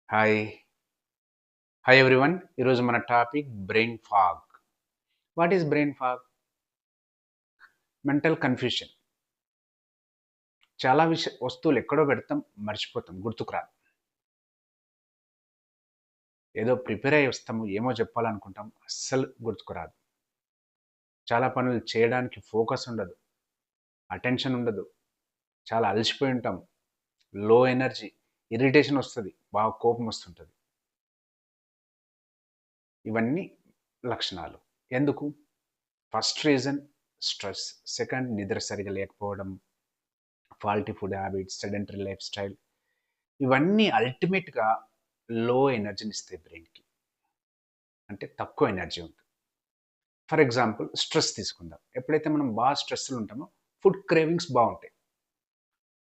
Hi hi everyone. ఈరోజు మన topic brain fog. What is brain fog? Mental confusion. చాలా వస్తువులు ఎక్కడో పెడతాం, మర్చిపోతాం, గుర్తుకు రాదు. ఏదో ప్రిపేర్ అయ్యి వస్తాము, ఏమో చెప్పాలనుకుంటాం, అస్సలు గుర్తుకు రాదు. చాలా పనులు చేయడానికి ఫోకస్ ఉండదు, అటెన్షన్ ఉండదు, చాలా అలసిపోయి ఉంటాం, లో ఎనర్జీ, ఇరిటేషన్ వస్తుంది, బాగా కోపం వస్తుంటుంది. ఇవన్నీ లక్షణాలు. ఎందుకు? ఫస్ట్ రీజన్ స్ట్రెస్, సెకండ్ నిద్ర సరిగా లేకపోవడం, faulty food habits, sedentary life style, ఇవన్నీ అల్టిమేట్గా లో ఎనర్జీని ఇస్తాయి బ్రెయిన్కి. అంటే తక్కువ ఎనర్జీ ఉంటుంది. ఫర్ ఎగ్జాంపుల్ స్ట్రెస్ తీసుకుందాం. ఎప్పుడైతే మనం బాగా స్ట్రెస్లో ఉంటామో ఫుడ్ క్రేవింగ్స్ బాగుంటాయి.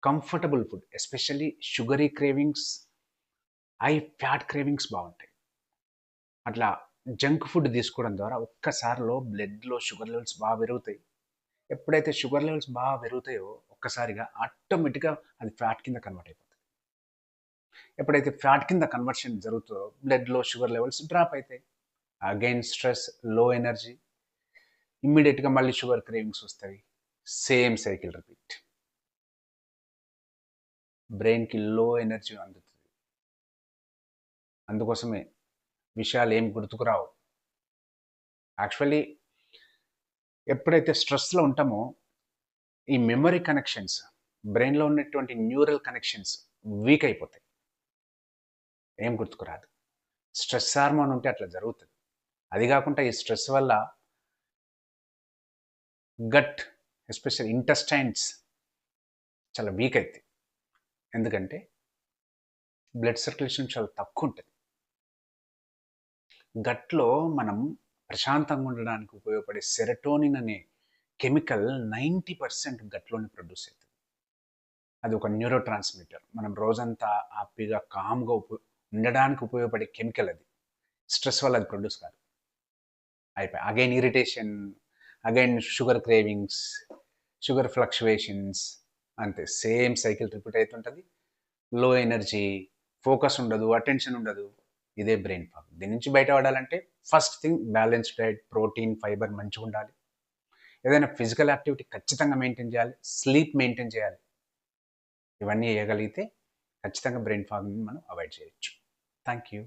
Comfortable food, especially sugary cravings, high fat cravings బాగుంటాయి. అట్లా జంక్ ఫుడ్ తీసుకోవడం ద్వారా ఒక్కసారిలో బ్లడ్లో షుగర్ లెవెల్స్ బాగా పెరుగుతాయి. ఎప్పుడైతే షుగర్ లెవెల్స్ బాగా పెరుగుతాయో ఒక్కసారిగా ఆటోమేటిక్గా అది ఫ్యాట్ కింద కన్వర్ట్ అయిపోతుంది. ఎప్పుడైతే ఫ్యాట్ కింద కన్వర్షన్ జరుగుతుందో బ్లడ్లో షుగర్ లెవెల్స్ డ్రాప్ అవుతాయి. అగైన్ స్ట్రెస్, లో ఎనర్జీ, ఇమ్మీడియట్గా మళ్ళీ షుగర్ క్రేవింగ్స్ వస్తాయి. Same cycle repeat. బ్రెయిన్కి లో ఎనర్జీ అందుతుంది. అందుకోసమే విషయాలు ఏం గుర్తుకురావు. యాక్చువల్లీ ఎప్పుడైతే స్ట్రెస్లో ఉంటామో ఈ మెమరీ కనెక్షన్స్, బ్రెయిన్లో ఉన్నటువంటి న్యూరల్ కనెక్షన్స్ వీక్ అయిపోతాయి. ఏం గుర్తుకురాదు. స్ట్రెస్ హార్మోన్ ఉంటే అట్లా జరుగుతుంది. అది కాకుండా ఈ స్ట్రెస్ వల్ల గట్, ఎస్పెషల్ ఇంటెస్టైన్స్ చాలా వీక్ అవుతాయి. ఎందుకంటే బ్లడ్ సర్క్యులేషన్ చాలా తక్కువ ఉంటుంది. గట్లో మనం ప్రశాంతంగా ఉండడానికి ఉపయోగపడే సెరటోనిన్ అనే కెమికల్ 90% గట్లోనే ప్రొడ్యూస్ అవుతుంది. అది ఒక న్యూరో ట్రాన్స్మిటర్. మనం రోజంతా హ్యాపీగా కామ్గా ఉండడానికి ఉపయోగపడే కెమికల్ అది. స్ట్రెస్ వల్ల అది ప్రొడ్యూస్ కాదు. అయిపోయి again irritation, again sugar cravings, sugar fluctuations, అంతే సేమ్ సైకిల్ రిపీట్ అవుతుంటుంది. లో ఎనర్జీ, ఫోకస్ ఉండదు, అటెన్షన్ ఉండదు. ఇదే బ్రెయిన్ ఫాగ్. దీని నుంచి బయటపడాలంటే first thing balanced diet, protein, fibre మంచిగా ఉండాలి. ఏదైనా ఫిజికల్ యాక్టివిటీ ఖచ్చితంగా మెయింటైన్ చేయాలి. స్లీప్ మెయింటైన్ చేయాలి. ఇవన్నీ వేయగలిగితే ఖచ్చితంగా బ్రెయిన్ ఫాగ్ని మనం అవాయిడ్ చేయొచ్చు. Thank you.